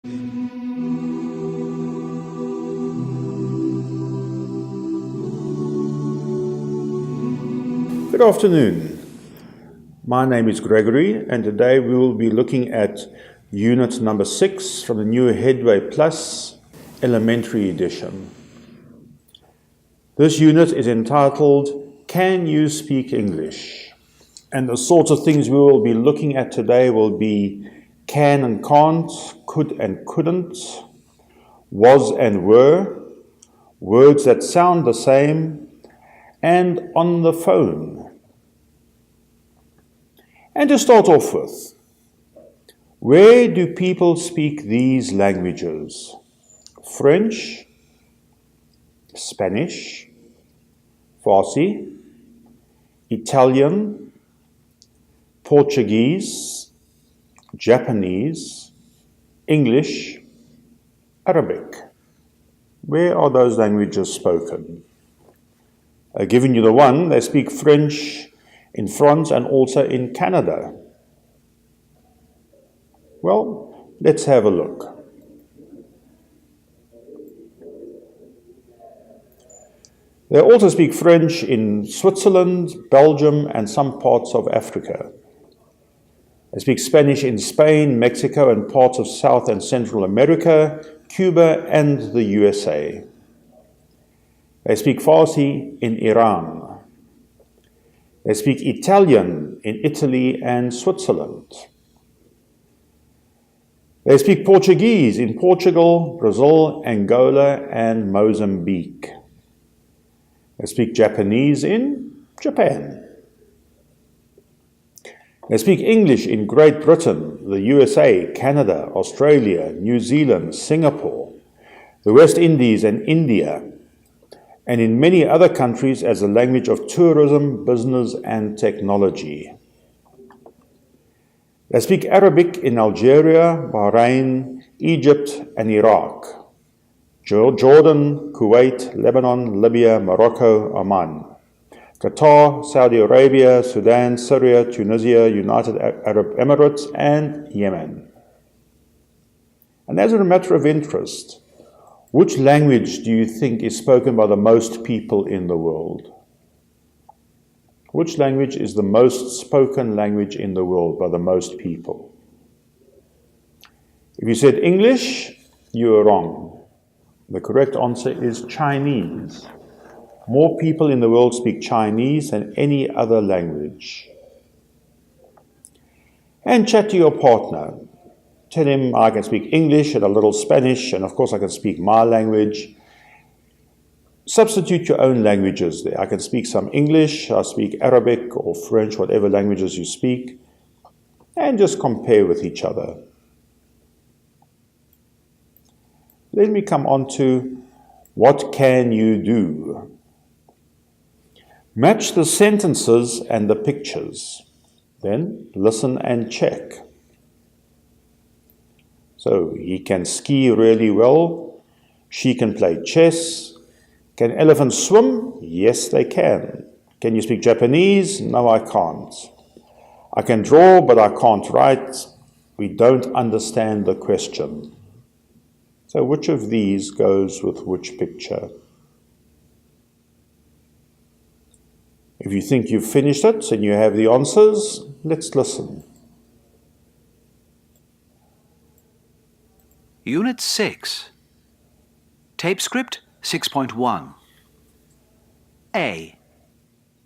Good afternoon. My name is Gregory, and today we will be looking at unit number 6 from the new Headway Plus Elementary Edition. This unit is entitled, Can You Speak English? And the sorts of things we will be looking at today will be can and can't, could and couldn't, was and were, words that sound the same, and on the phone. And to start off with, where do people speak these languages? French, Spanish, Farsi, Italian, Portuguese, Japanese, English, Arabic. Where are those languages spoken? I've given you the one, they speak French in France and also in Canada. Well, let's have a look. They also speak French in Switzerland, Belgium, and some parts of Africa. They speak Spanish in Spain, Mexico, and parts of South and Central America, Cuba, and the USA. They speak Farsi in Iran. They speak Italian in Italy and Switzerland. They speak Portuguese in Portugal, Brazil, Angola, and Mozambique. They speak Japanese in Japan. They speak English in Great Britain, the USA, Canada, Australia, New Zealand, Singapore, the West Indies, and India, and in many other countries as a language of tourism, business, and technology. They speak Arabic in Algeria, Bahrain, Egypt, and Iraq, Jordan, Kuwait, Lebanon, Libya, Morocco, Oman, Qatar, Saudi Arabia, Sudan, Syria, Tunisia, United Arab Emirates, and Yemen. And as a matter of interest, which language do you think is spoken by the most people in the world? Which language is the most spoken language in the world by the most people? If you said English, you are wrong. The correct answer is Chinese. More people in the world speak Chinese than any other language. And chat to your partner. Tell him I can speak English and a little Spanish, and of course I can speak my language. Substitute your own languages there. I can speak some English, I speak Arabic or French, whatever languages you speak, and just compare with each other. Let me come on to what can you do? Match the sentences and the pictures. Then listen and check. So he can ski really well. She can play chess. Can elephants swim? Yes, they can. Can you speak Japanese? No, I can't. I can draw, but I can't write. We don't understand the question. So which of these goes with which picture? If you think you've finished it and you have the answers, let's listen. Unit 6. Tape script 6.1. A.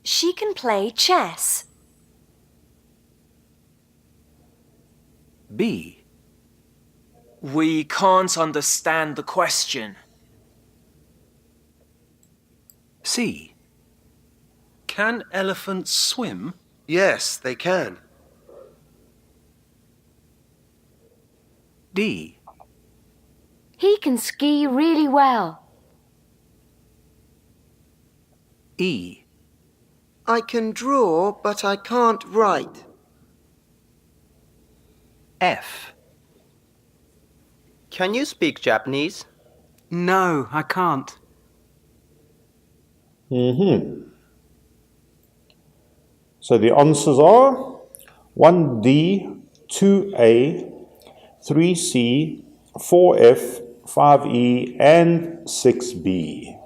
She can play chess. B. We can't understand the question. C. Can elephants swim? Yes, they can. D. He can ski really well. E. I can draw, but I can't write. F. Can you speak Japanese? No, I can't. So the answers are 1D, 2A, 3C, 4F, 5E, and 6B.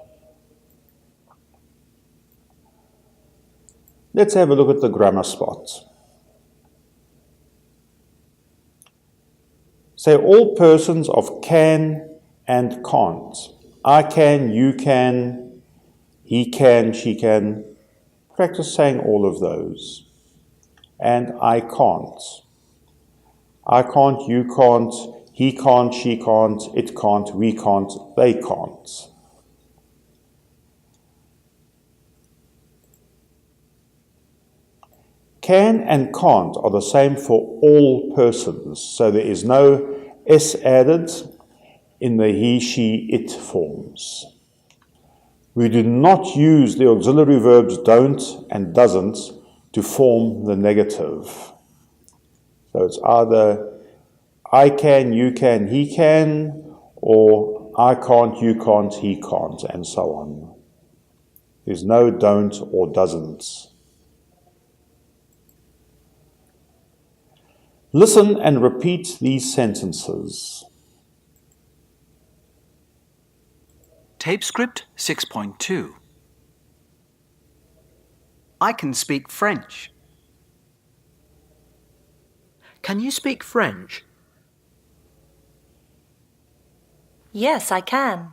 Let's have a look at the grammar spots. Say all persons of can and can't. I can, you can, he can, she can. Practice saying all of those. And I can't. I can't, you can't, he can't, she can't, it can't, we can't, they can't. Can and can't are the same for all persons, so there is no S added in the he, she, it forms. We do not use the auxiliary verbs don't and doesn't to form the negative. So it's either I can, you can, he can, or I can't, you can't, he can't, and so on. There's no don't or doesn't. Listen and repeat these sentences. Tape script 6.2. I can speak French. Can you speak French? Yes, I can.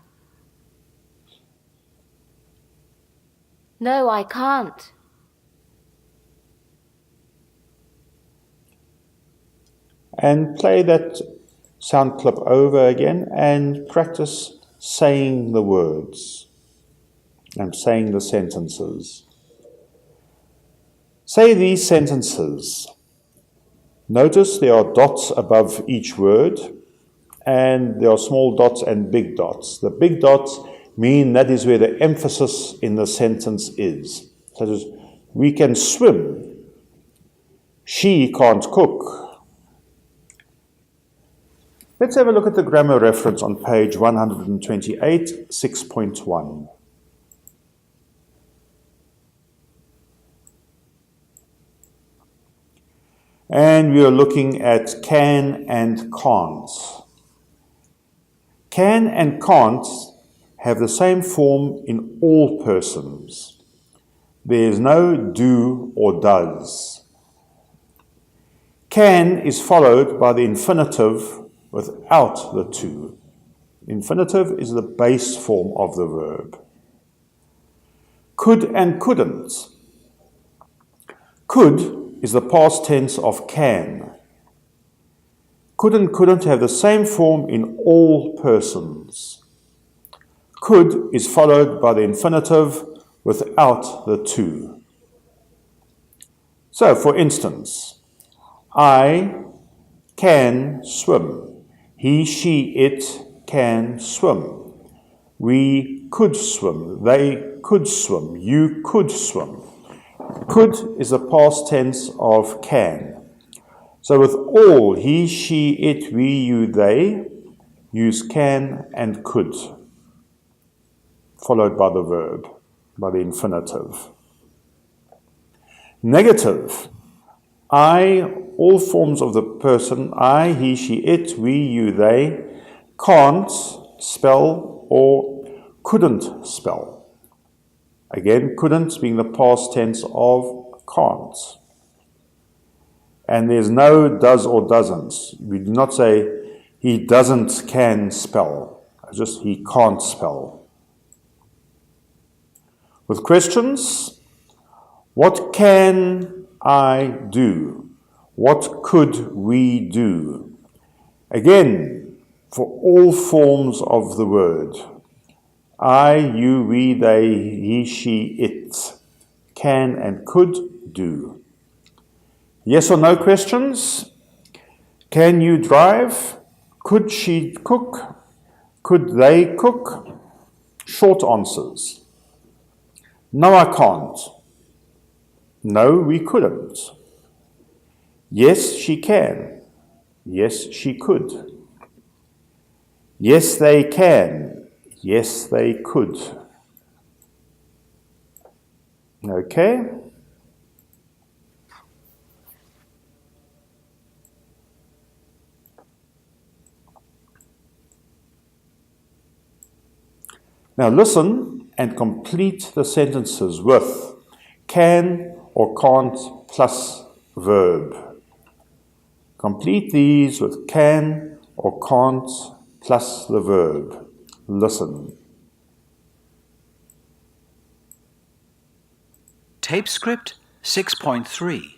No, I can't. And play that sound clip over again and practice saying the words and saying the sentences. Say these sentences. Notice there are dots above each word, and there are small dots and big dots. The big dots mean that is where the emphasis in the sentence is. Such as, we can swim. She can't cook. Let's have a look at the grammar reference on page 128, 6.1. And we are looking at can and can't. Can and can't have the same form in all persons. There is no do or does. Can is followed by the infinitive without the to. Infinitive is the base form of the verb. Could and couldn't. Could is the past tense of can. Could and couldn't have the same form in all persons. Could is followed by the infinitive without the to. So, for instance, I can swim. He, she, it can swim. We could swim. They could swim. You could swim. Could is the past tense of can. So with all, he, she, it, we, you, they, use can and could, followed by the verb, by the infinitive. Negative. I, all forms of the person, I, he, she, it, we, you, they, can't spell or couldn't spell. Again, couldn't being the past tense of can't. And there's no does or doesn't. We do not say he doesn't can spell. It's just he can't spell. With questions, what can I do? What could we do? Again, for all forms of the word. I, you, we, they, he, she, it. Can and could do. Yes or no questions? Can you drive? Could she cook? Could they cook? Short answers. No, I can't. No, we couldn't. Yes, she can. Yes, she could. Yes, they can. Yes, they could. Okay? Now listen and complete the sentences with can or can't plus verb. Complete these with can or can't plus the verb. Listen. Tape script 6.3.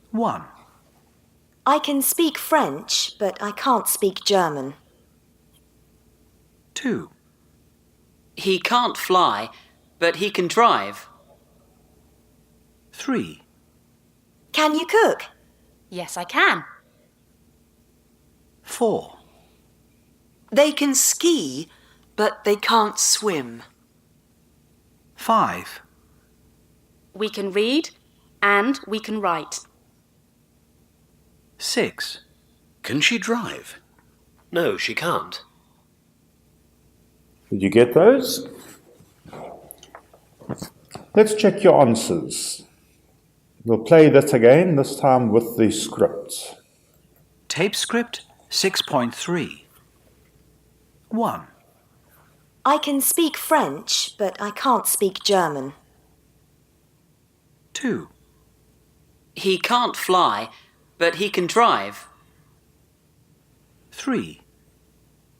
1, I can speak French, but I can't speak German. 2, He can't fly, but he can drive. 3, Can you cook? Yes, I can. 4, They can ski, but they can't swim. 5, We can read and we can write. 6, Can she drive? No, she can't. Did you get those? Let's check your answers. We'll play that again, this time with the script. Tape script 6.3. 1, I can speak French, but I can't speak German. 2, He can't fly, but he can drive. 3,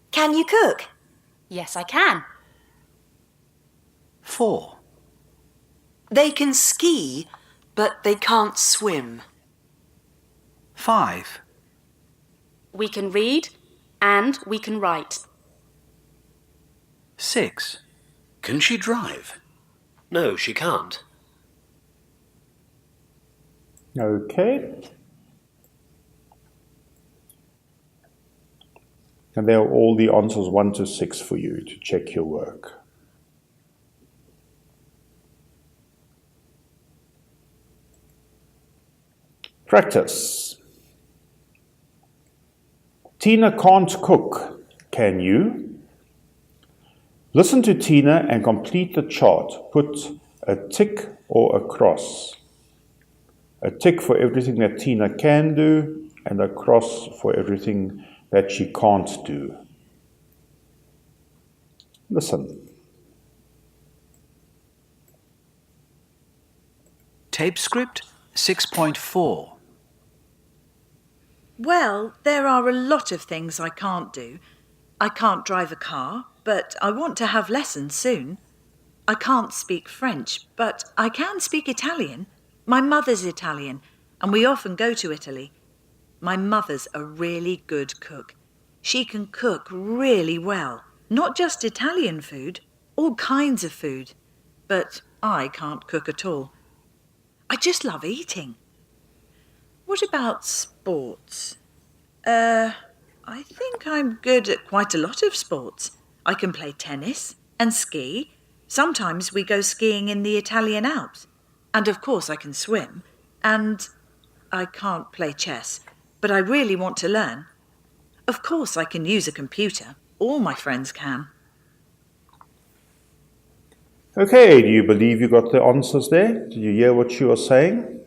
Can you cook? Yes, I can. 4, They can ski, but they can't swim. 5, We can read and we can write. 6, Can she drive? No, she can't. Okay. And there are all the answers 1 to 6 for you to check your work. Practice. Tina can't cook. Can you? Listen to Tina and complete the chart. Put a tick or a cross. A tick for everything that Tina can do and a cross for everything that she can't do. Listen. tape script 6.4. Well, there are a lot of things I can't do. I can't drive a car, but I want to have lessons soon. I can't speak French, but I can speak Italian. My mother's Italian, and we often go to Italy. My mother's a really good cook. She can cook really well. Not just Italian food, all kinds of food. But I can't cook at all. I just love eating. What about sports? I think I'm good at quite a lot of sports. I can play tennis and ski. Sometimes we go skiing in the Italian Alps. And of course I can swim. And I can't play chess, but I really want to learn. Of course I can use a computer. All my friends can. Okay, do you believe you got the answers there? Did you hear what you were saying?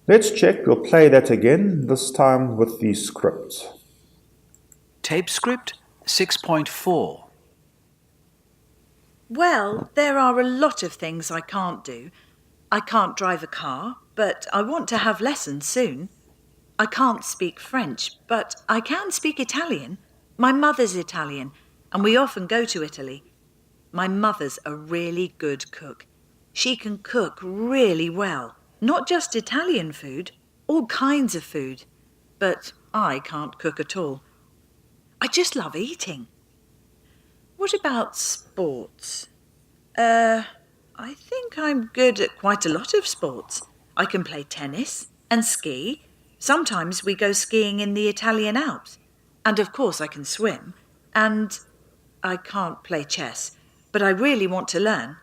Let's check. We'll play that again, this time with the script. Tape script 6.4. Well, there are a lot of things I can't do. I can't drive a car, but I want to have lessons soon. I can't speak French, but I can speak Italian. My mother's Italian, and we often go to Italy. My mother's a really good cook. She can cook really well. Not just Italian food, all kinds of food. But I can't cook at all. I just love eating. What about sports? I think I'm good at quite a lot of sports. I can play tennis and ski. Sometimes we go skiing in the Italian Alps. And of course I can swim. And I can't play chess, but I really want to learn.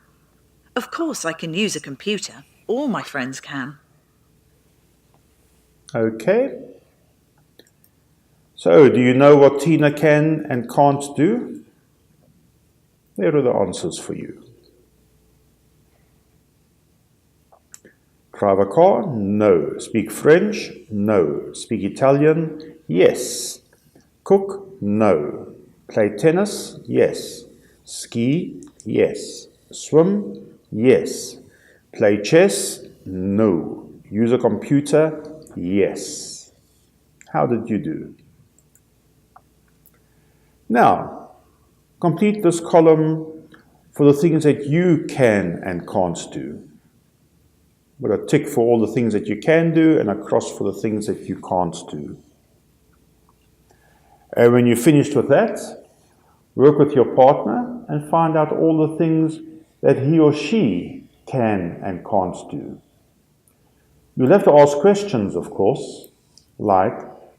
Of course I can use a computer. All my friends can. Okay. So, do you know what Tina can and can't do? There are the answers for you. Drive a car? No. Speak French? No. Speak Italian? Yes. Cook? No. Play tennis? Yes. Ski? Yes. Swim? Yes. Play chess? No. Use a computer? Yes. How did you do? Now, complete this column for the things that you can and can't do. With a tick for all the things that you can do and a cross for the things that you can't do. And when you're finished with that, work with your partner and find out all the things that he or she can and can't do. You'll have to ask questions, of course, like,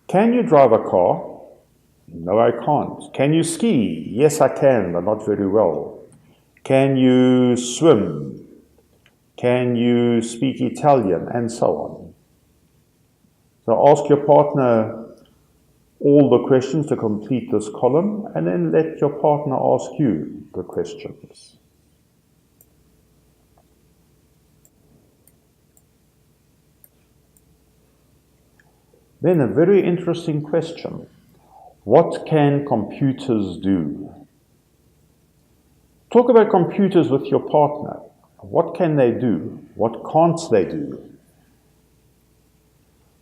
can you drive a car? No, I can't. Can you ski? Yes, I can, but not very well. Can you swim? Can you speak Italian? And so on. So ask your partner all the questions to complete this column, and then let your partner ask you the questions. Then a very interesting question. What can computers do? Talk about computers with your partner. What can they do? What can't they do?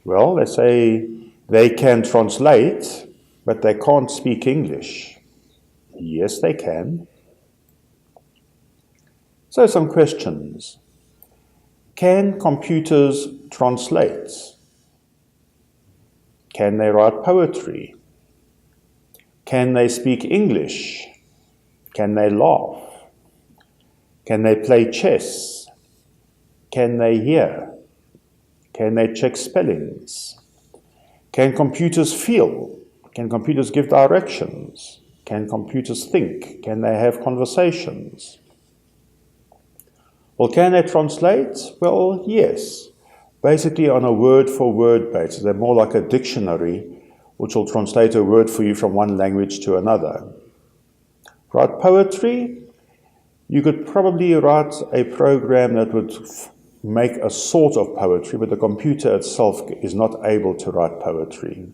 Well, let's say they can translate, but they can't speak English. Yes, they can. So some questions. Can computers translate? Can they write poetry? Can they speak English? Can they laugh? Can they play chess? Can they hear? Can they check spellings? Can computers feel? Can computers give directions? Can computers think? Can they have conversations? Well, can they translate? Well, yes. Basically on a word-for-word basis. They're more like a dictionary, which will translate a word for you from one language to another. Write poetry? You could probably write a program that would make a sort of poetry, but the computer itself is not able to write poetry.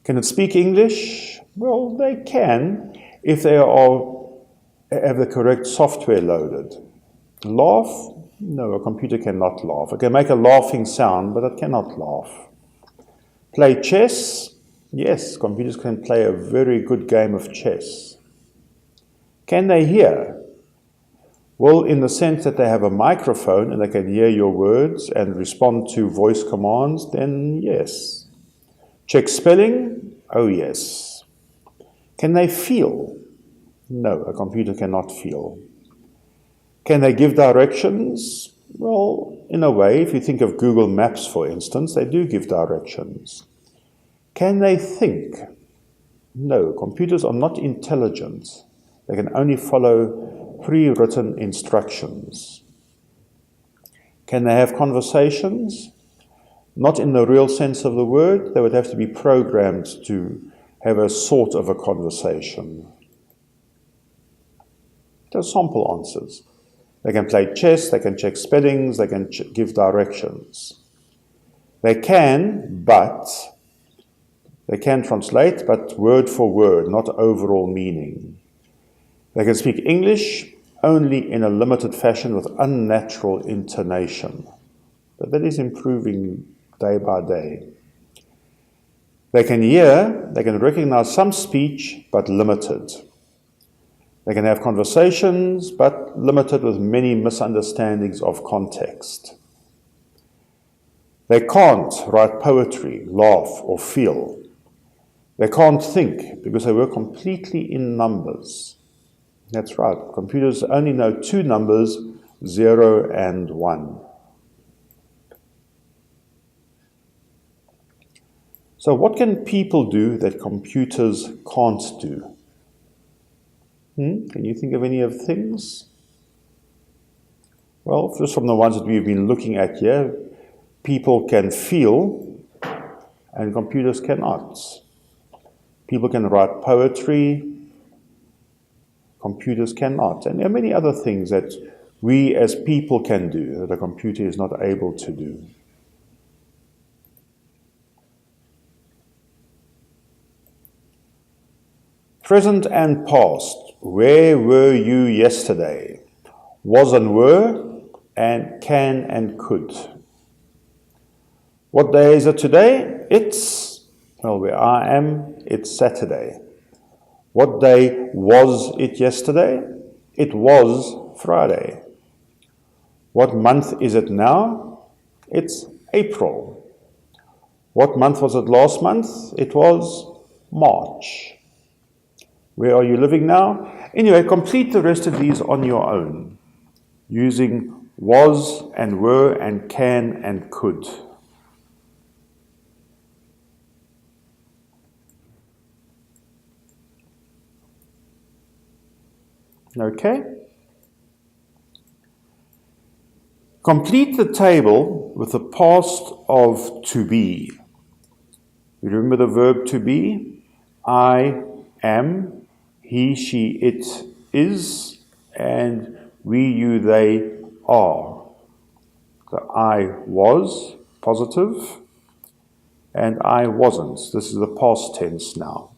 Can it speak English? Well, they can, if they have the correct software loaded. Laugh? No, a computer cannot laugh. It can make a laughing sound, but it cannot laugh. Play chess? Yes, computers can play a very good game of chess. Can they hear? Well, in the sense that they have a microphone and they can hear your words and respond to voice commands, then yes. Check spelling? Oh, yes. Can they feel? No, a computer cannot feel. Can they give directions? Well, in a way, if you think of Google Maps, for instance, they do give directions. Can they think? No, computers are not intelligent. They can only follow pre-written instructions. Can they have conversations? Not in the real sense of the word. They would have to be programmed to have a sort of a conversation. Those sample answers. They can play chess, they can check spellings, they can give directions. They can translate, but word for word, not overall meaning. They can speak English only in a limited fashion with unnatural intonation. But that is improving day by day. They can hear, they can recognize some speech, but limited. They can have conversations, but limited with many misunderstandings of context. They can't write poetry, laugh, or feel. They can't think because they work completely in numbers. That's right, computers only know two numbers, 0 and 1. So what can people do that computers can't do? Can you think of any of things? Well, just from the ones that we've been looking at here, people can feel and computers cannot. People can write poetry, computers cannot. And there are many other things that we as people can do that a computer is not able to do. Present and past. Where were you yesterday? Was and were, and can and could. What day is it today? It's, well, where I am, it's Saturday. What day was it yesterday? It was Friday. What month is it now? It's April. What month was it last month? It was March. Where are you living now? Anyway, complete the rest of these on your own, using was and were and can and could. Okay? Complete the table with the past of to be. You remember the verb to be? I am, he, she, it is, and we, you, they are. The I was, positive, and I wasn't. This is the past tense now.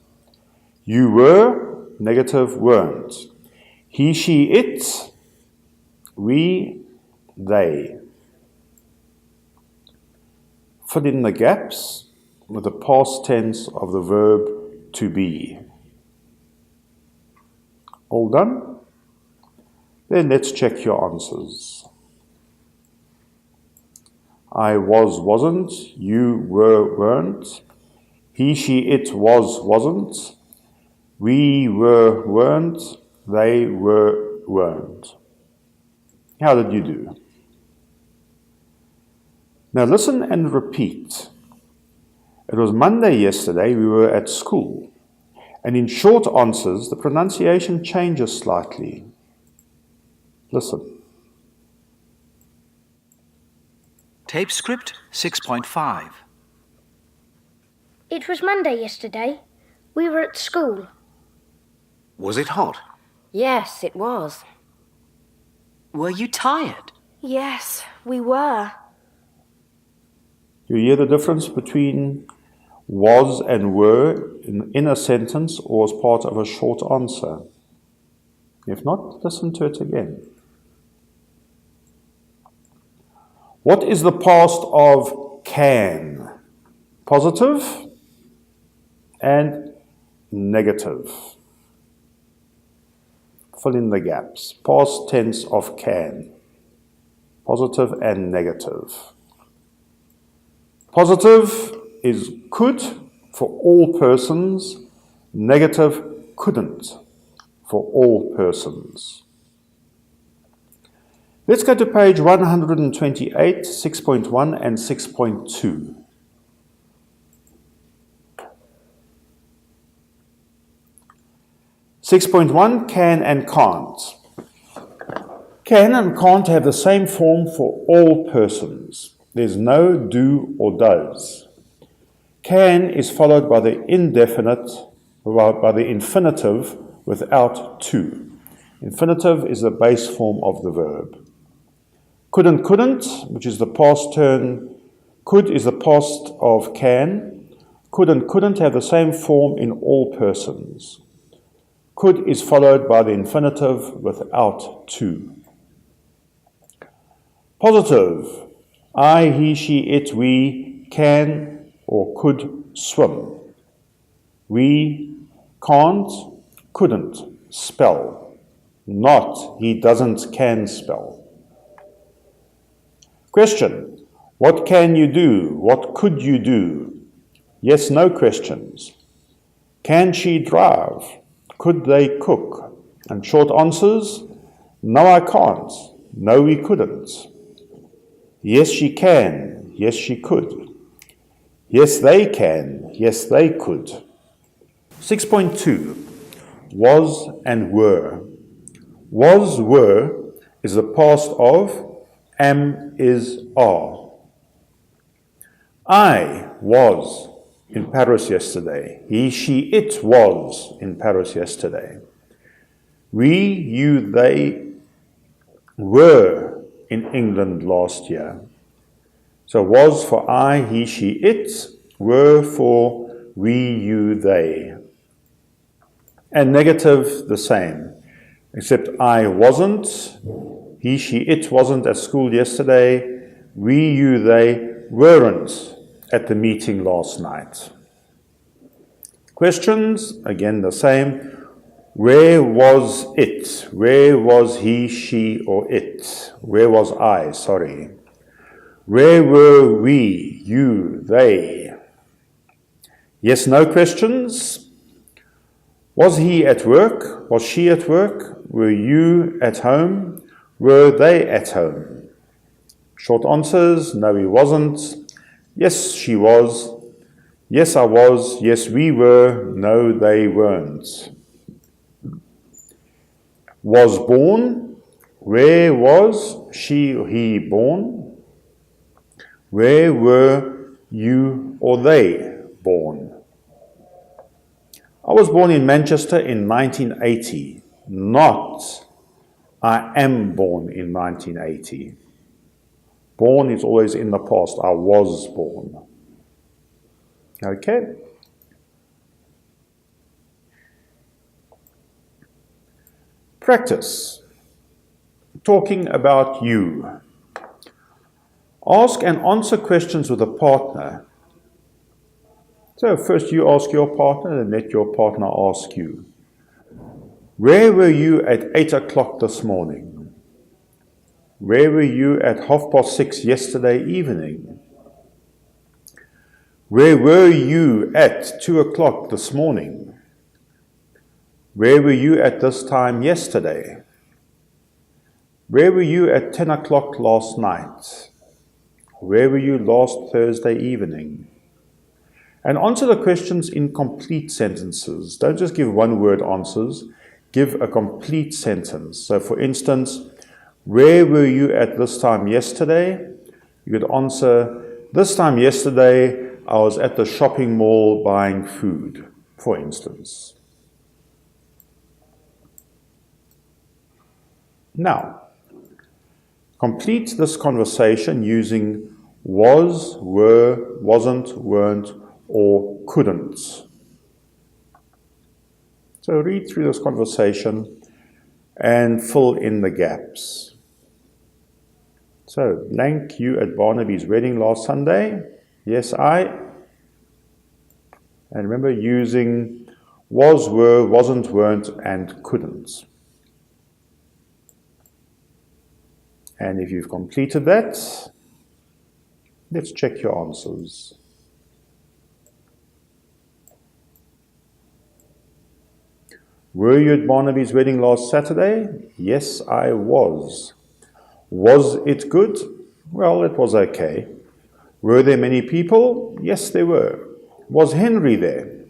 You were, negative, weren't. He, she, it, we, they. Fill in the gaps with the past tense of the verb to be. All done? Then let's check your answers. I was, wasn't. You were, weren't. He, she, it was, wasn't. We were, weren't. They were, weren't. How did you do? Now listen and repeat. It was Monday yesterday, we were at school. And in short answers, the pronunciation changes slightly. Listen. Tape script 6.5. It was Monday yesterday. We were at school. Was it hot? Yes, it was. Were you tired? Yes, we were. You hear the difference between was and were in a sentence or as part of a short answer? If not, listen to it again. What is the past of can? Positive and negative. Fill in the gaps. Past tense of can. Positive and negative. Positive is could for all persons. Negative couldn't for all persons. Let's go to page 128, 6.1 and 6.2. (6.1) Can and can't. Can and can't have the same form for all persons. There's no do or does. Can is followed by the indefinite, by the infinitive without to. Infinitive is the base form of the verb. Could and couldn't, which is the past term, could is the past of can. Could and couldn't have the same form in all persons. Could is followed by the infinitive without to. Positive. I, he, she, it, we can or could swim. We can't, couldn't spell. Not, he doesn't can spell. Question. What can you do? What could you do? Yes, no questions. Can she drive? Could they cook? And short answers. No, I can't. No, we couldn't. Yes, she can. Yes, she could. Yes, they can. Yes, they could. 6.2. Was and were. Was, were is the past of am, is, are. I was in Paris yesterday. He, she, it was in Paris yesterday. We, you, they were in England last year. So was for I, he, she, it, were for we, you, they. And negative, the same. Except I wasn't, he, she, it wasn't at school yesterday, we, you, they weren't at the meeting last night. Questions, again the same. Where was it? Where was he, she, or it? Where was I? Sorry. Where were we, you, they? Yes, no questions. Was he at work? Was she at work? Were you at home? Were they at home? Short answers, no he wasn't. Yes, she was. Yes, I was. Yes, we were. No, they weren't. Was born. Where was she or he born? Where were you or they born? I was born in Manchester in 1980, not I am born in 1980. Born is always in the past. I was born. Okay? Practice. Talking about you. Ask and answer questions with a partner. So first you ask your partner, and let your partner ask you. Where were you at 8 o'clock this morning? Where were you at 6:30 yesterday evening? Where were you at 2 o'clock this morning? Where were you at this time yesterday? Where were you at 10 o'clock last night? Where were you last Thursday evening? And answer the questions in complete sentences. Don't just give one-word answers. Give a complete sentence. So for instance, where were you at this time yesterday? You could answer, this time yesterday I was at the shopping mall buying food, for instance. Now, complete this conversation using was, were, wasn't, weren't, or couldn't. So read through this conversation and fill in the gaps. So, blank, you at Barnaby's wedding last Sunday. Yes, I. And remember using was, were, wasn't, weren't, and couldn't. And if you've completed that, let's check your answers. Were you at Barnaby's wedding last Saturday? Yes, I was. Was it good? Well, it was okay. Were there many people? Yes, there were. Was Henry there?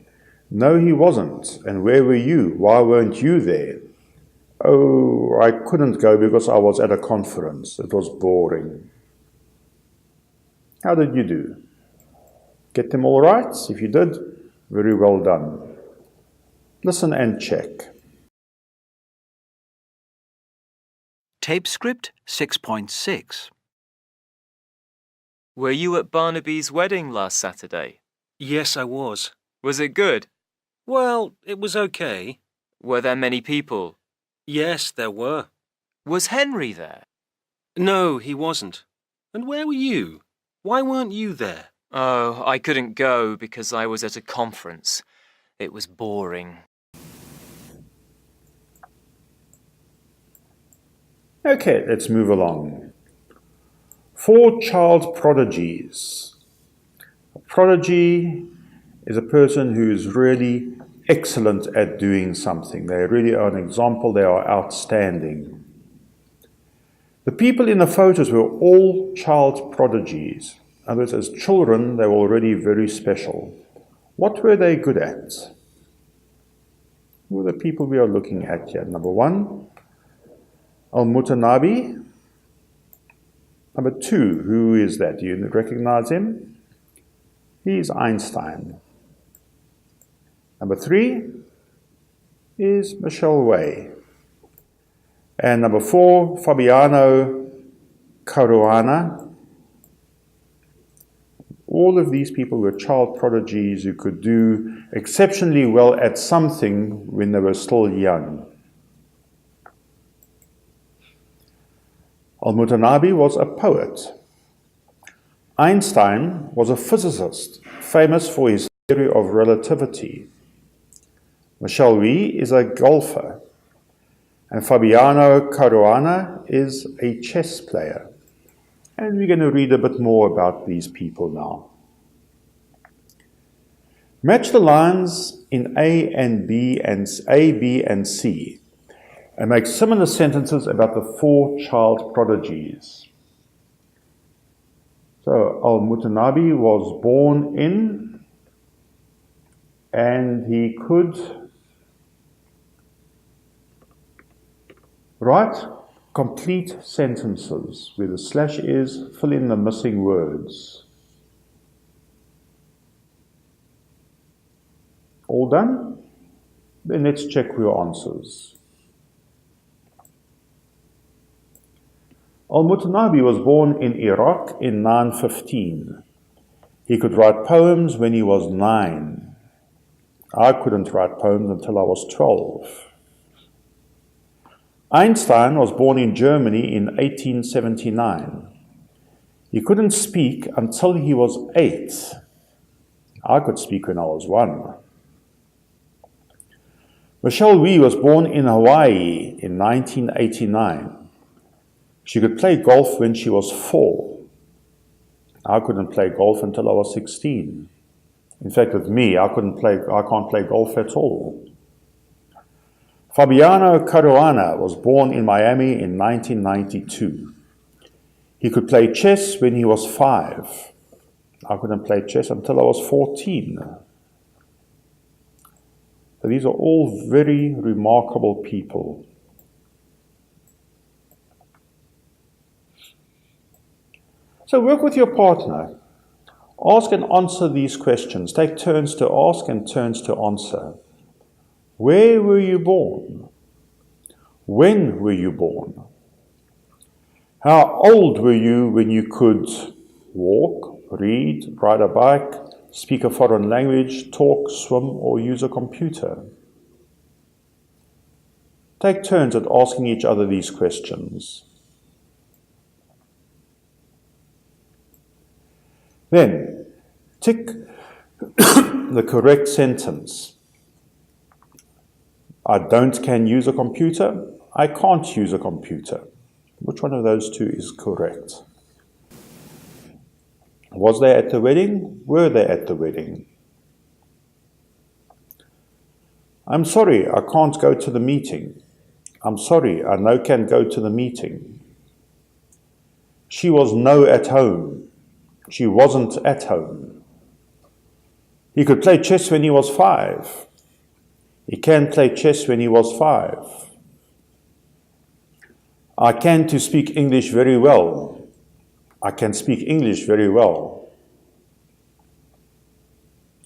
No, he wasn't. And where were you? Why weren't you there? Oh, I couldn't go because I was at a conference. It was boring. How did you do? Get them all right? If you did, very well done. Listen and check. Tape script 6.6. Were you at Barnaby's wedding last Saturday? Yes, I was. Was it good? Well, it was okay. Were there many people? Yes, there were. Was Henry there? No, he wasn't. And where were you? Why weren't you there? Oh, I couldn't go because I was at a conference. It was boring. Okay, let's move along. 4 child prodigies. A prodigy is a person who is really excellent at doing something. They really are an example. They are outstanding. The people in the photos were all child prodigies. In other words, as children, they were already very special. What were they good at? Who are the people we are looking at here? Number 1, Al-Mutanabi. Number 2, who is that? Do you recognize him? He's Einstein. Number 3 is Michelle Way. And number 4, Fabiano Caruana. All of these people were child prodigies who could do exceptionally well at something when they were still young. Al-Mutanabbi was a poet. Einstein was a physicist, famous for his theory of relativity. Michel Louis is a golfer. And Fabiano Caruana is a chess player. And we're going to read a bit more about these people now. Match the lines in A and B and A, B and C and make similar sentences about the 4 child prodigies. So Al-Mutanabbi was born in, and he could write complete sentences. Where the slash is, fill in the missing words. All done? Then let's check your answers. Al-Mutanabbi was born in Iraq in 915. He could write poems when he was 9. I couldn't write poems until I was 12. Einstein was born in Germany in 1879. He couldn't speak until he was 8. I could speak when I was 1. Michel Louis was born in Hawaii in 1989. She could play golf when she was 4. I couldn't play golf until I was 16. In fact, with me, I can't play golf at all. Fabiano Caruana was born in Miami in 1992. He could play chess when he was 5. I couldn't play chess until I was 14. So these are all very remarkable people. So work with your partner. Ask and answer these questions. Take turns to ask and turns to answer. Where were you born? When were you born? How old were you when you could walk, read, ride a bike, speak a foreign language, talk, swim, or use a computer? Take turns at asking each other these questions. Then, tick the correct sentence. I can use a computer. I can't use a computer. Which one of those two is correct? Was they at the wedding? Were they at the wedding? I'm sorry, I can't go to the meeting. I'm sorry, I can go to the meeting. She was at home. She wasn't at home. He could play chess when he was 5. He can play chess when he was 5. I can speak English very well. I can speak English very well.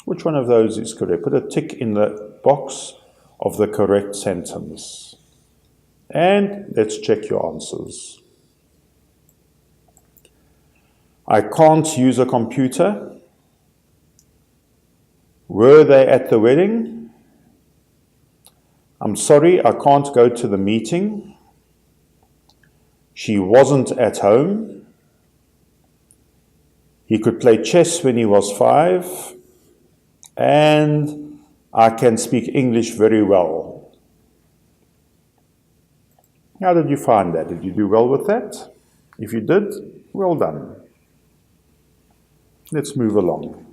Which one of those is correct? Put a tick in the box of the correct sentence. And let's check your answers. I can't use a computer. Were they at the wedding? I'm sorry, I can't go to the meeting. She wasn't at home. He could play chess when he was 5. And I can speak English very well. How did you find that? Did you do well with that? If you did, well done. Let's move along.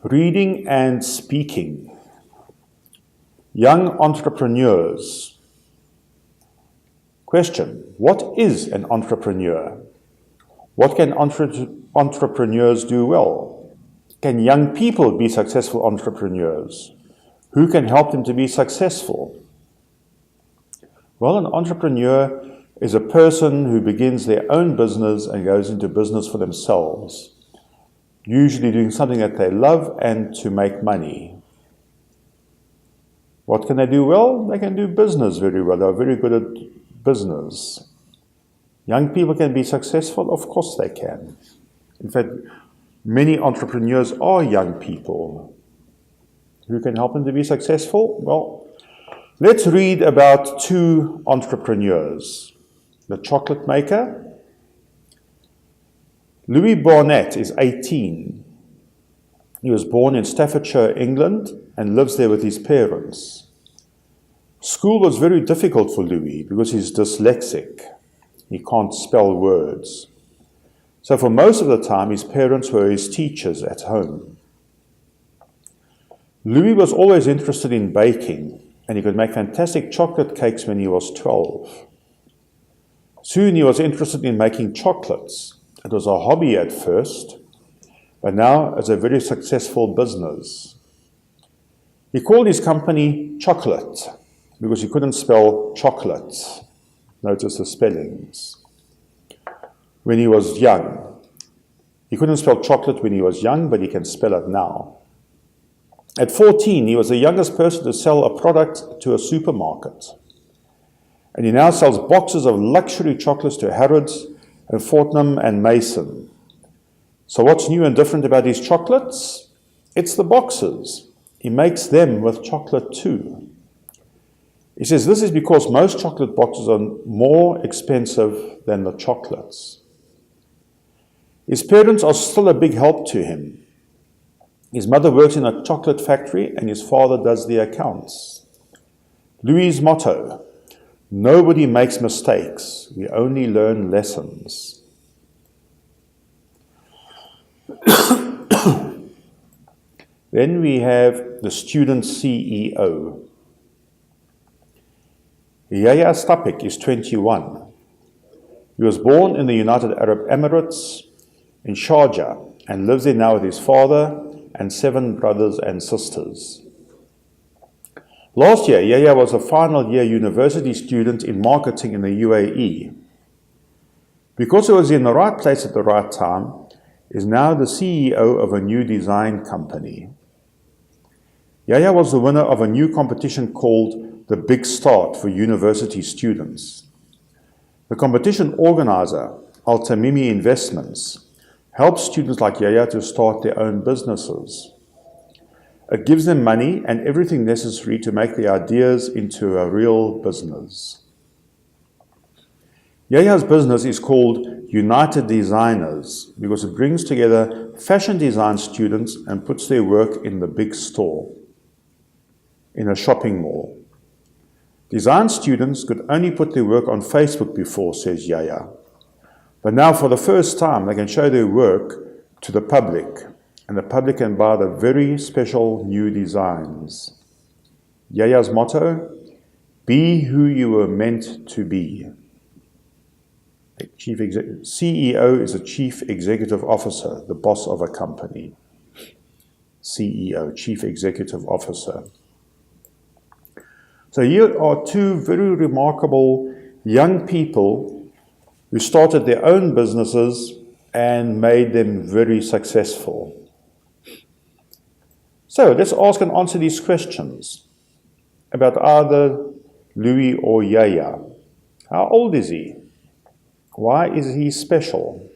Reading and speaking. Young entrepreneurs. Question: what is an entrepreneur? What can entrepreneurs do well? Can young people be successful entrepreneurs? Who can help them to be successful? Well, an entrepreneur is a person who begins their own business and goes into business for themselves, usually doing something that they love and to make money. What can they do well? They can do business very well. They're very good at business. Young people can be successful? Of course they can. In fact, many entrepreneurs are young people. Who can help them to be successful? Well, let's read about two entrepreneurs. The chocolate maker. Louis Barnett is 18. He was born in Staffordshire, England, and lives there with his parents. School was very difficult for Louis because he's dyslexic. He can't spell words. So for most of the time, his parents were his teachers at home. Louis was always interested in baking, and he could make fantastic chocolate cakes when he was 12. Soon he was interested in making chocolates. It was a hobby at first, but now it's a very successful business. He called his company Chocolate because he couldn't spell chocolate. Notice the spellings. When he was young. He couldn't spell chocolate when he was young, but he can spell it now. At 14, he was the youngest person to sell a product to a supermarket. And he now sells boxes of luxury chocolates to Harrods and Fortnum and Mason. So what's new and different about his chocolates? It's the boxes. He makes them with chocolate too. He says this is because most chocolate boxes are more expensive than the chocolates. His parents are still a big help to him. His mother works in a chocolate factory and his father does the accounts. Louis' motto, nobody makes mistakes, we only learn lessons. Then we have the student CEO. Yahya Stapik is 21. He was born in the United Arab Emirates in Sharjah and lives there now with his father and 7 brothers and sisters. Last year, Yahya was a final year university student in marketing in the UAE. Because he was in the right place at the right time, he is now the CEO of a new design company. Yahya was the winner of a new competition called The Big Start for university students. The competition organizer, Al-Tamimi Investments, helps students like Yahya to start their own businesses. It gives them money and everything necessary to make their ideas into a real business. Yahya's business is called United Designers because it brings together fashion design students and puts their work in the big store, in a shopping mall. Design students could only put their work on Facebook before, says Yahya. But now for the first time, they can show their work to the public, and the public can buy the very special new designs. Yahya's motto, be who you were meant to be. CEO is a chief executive officer, the boss of a company. CEO, chief executive officer. So here are two very remarkable young people who started their own businesses and made them very successful. So let's ask and answer these questions about either Louis or Yahya. How old is he? Why is he special?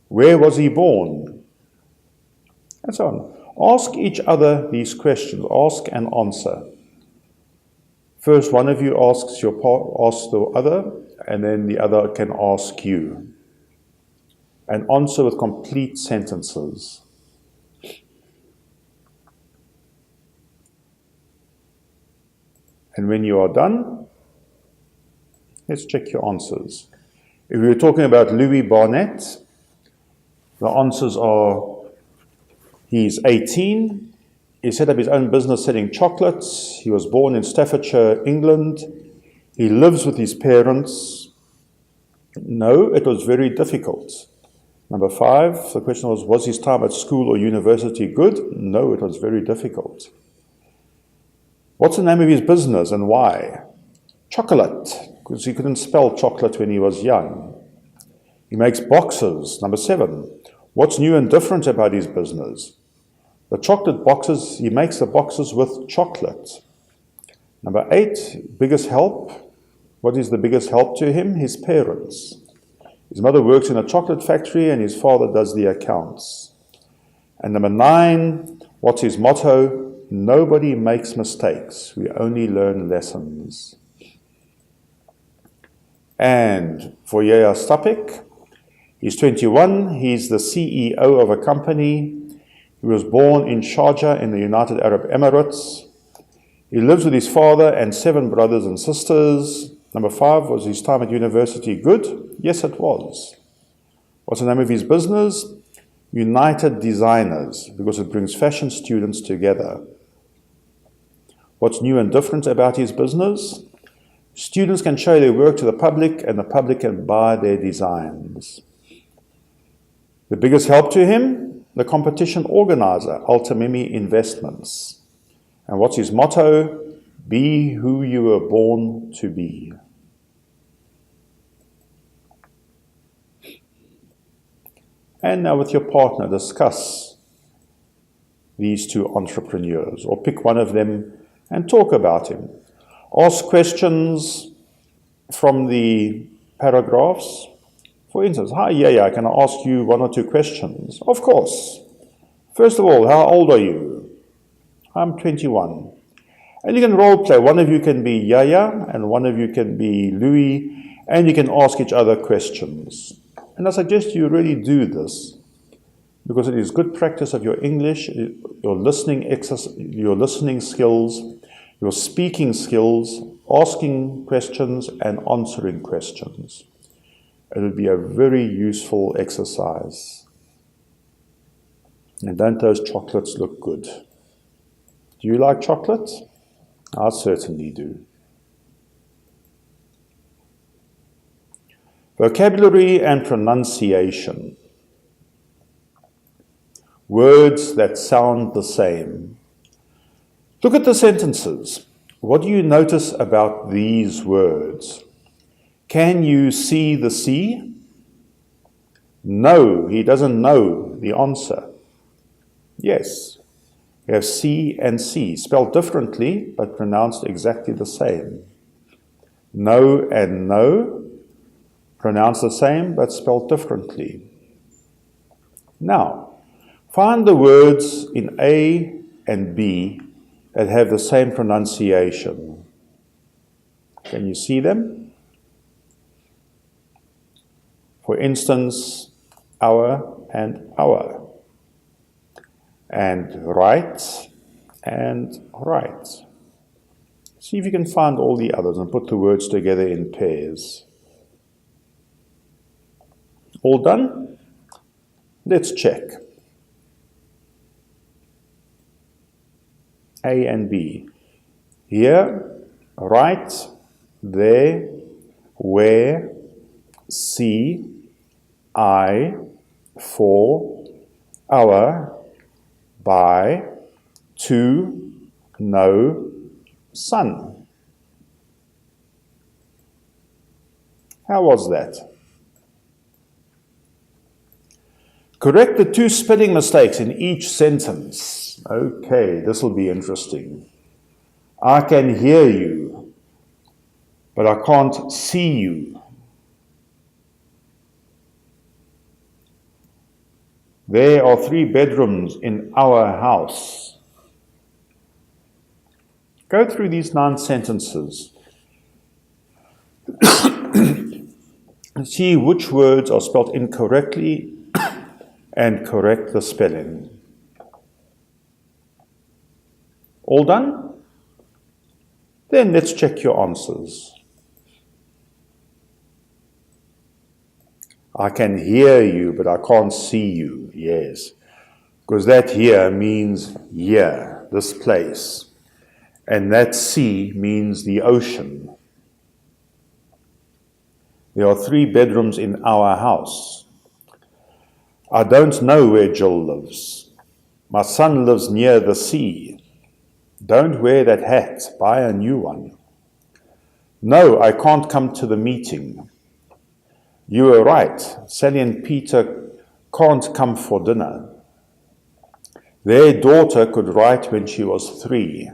Where was he born? And so on. Ask each other these questions. Ask and answer. First, one of you asks the other, and then the other can ask you. And answer with complete sentences. And when you are done, let's check your answers. If we were talking about Louis Barnett, the answers are, he's 18, he set up his own business selling chocolates, he was born in Staffordshire, England, he lives with his parents. No, it was very difficult. Number 5, the question was his time at school or university good? No, it was very difficult. What's the name of his business and why? Chocolate, because he couldn't spell chocolate when he was young. He makes boxes. Number 7, what's new and different about his business? The chocolate boxes, he makes the boxes with chocolate. Number 8, biggest help, What is the biggest help to him? His parents. His mother works in a chocolate factory and his father does the accounts. And number 9, what's his motto? Nobody makes mistakes. We only learn lessons. And for Yaya Stapik, he's 21. He's the CEO of a company. He was born in Sharjah in the United Arab Emirates. He lives with his father and 7 brothers and sisters. Number 5, was his time at university good? Yes, it was. What's the name of his business? United Designers, because it brings fashion students together. What's new and different about his business? Students can show their work to the public and the public can buy their designs. The biggest help to him? The competition organizer, Altamimi Investments. And what's his motto? Be who you were born to be. And now with your partner, discuss these 2 entrepreneurs, or pick one of them and talk about him. Ask questions from the paragraphs. For instance, hi, Yaya, can I ask you 1 or 2 questions? Of course. First of all, how old are you? I'm 21. And you can role play. One of you can be Yaya and one of you can be Louis, and you can ask each other questions. And I suggest you really do this because it is good practice of your English, your listening skills, your speaking skills, asking questions and answering questions. It will be a very useful exercise. And don't those chocolates look good? Do you like chocolate? I certainly do. Vocabulary and pronunciation. Words that sound the same. Look at the sentences. What do you notice about these words? Can you see the sea? No, he doesn't know the answer. Yes, we have C and C, spelled differently, but pronounced exactly the same. No and no, pronounced the same, but spelled differently. Now, find the words in A and B that have the same pronunciation. Can you see them? For instance, hour and hour, and right and right. See if you can find all the others and put the words together in pairs. All done? Let's check. A and B. Here, right, there, where, see, I, for, hour, by, to, no, sun. How was that? Correct the 2 spelling mistakes in each sentence. Okay, this will be interesting. I can hear you, but I can't see you. There are 3 bedrooms in our house. Go through these 9 sentences and see which words are spelled incorrectly and correct the spelling. All done? Then let's check your answers. I can hear you, but I can't see you. Yes, because that here means here, this place. And that sea means the ocean. There are 3 bedrooms in our house. I don't know where Jill lives. My son lives near the sea. Don't wear that hat, buy a new one. No, I can't come to the meeting. You were right, Sally and Peter can't come for dinner. Their daughter could write when she was 3.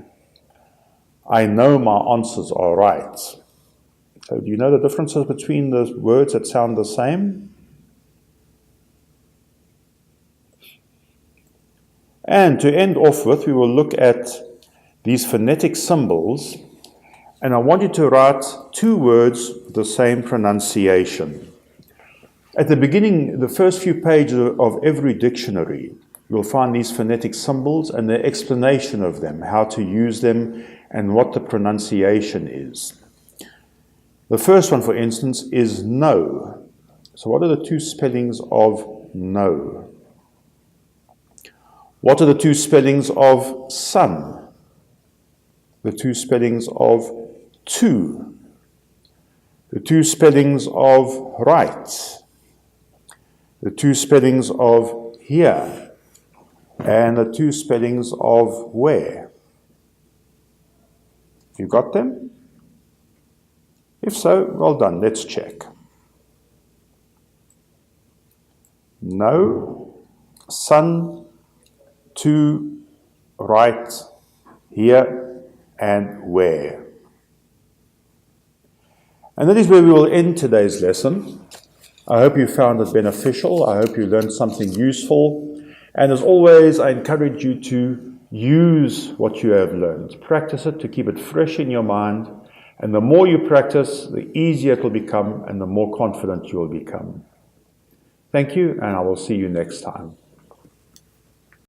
I know my answers are right. So do you know the differences between the words that sound the same? And to end off with, we will look at these phonetic symbols, and I want you to write two words with the same pronunciation. At the beginning, the first few pages of every dictionary, you'll find these phonetic symbols and the explanation of them, how to use them, and what the pronunciation is. The first one, for instance, is no. So what are the two spellings of no? What are the two spellings of sun? The two spellings of to? The two spellings of right? The two spellings of here? And the two spellings of where? You got them? If so, well done. Let's check. No, sun, to, right, here, and where. And that is where we will end today's lesson. I hope you found it beneficial. I hope you learned something useful. And as always, I encourage you to use what you have learned. Practice it to keep it fresh in your mind. And the more you practice, the easier it will become and the more confident you will become. Thank you, and I will see you next time.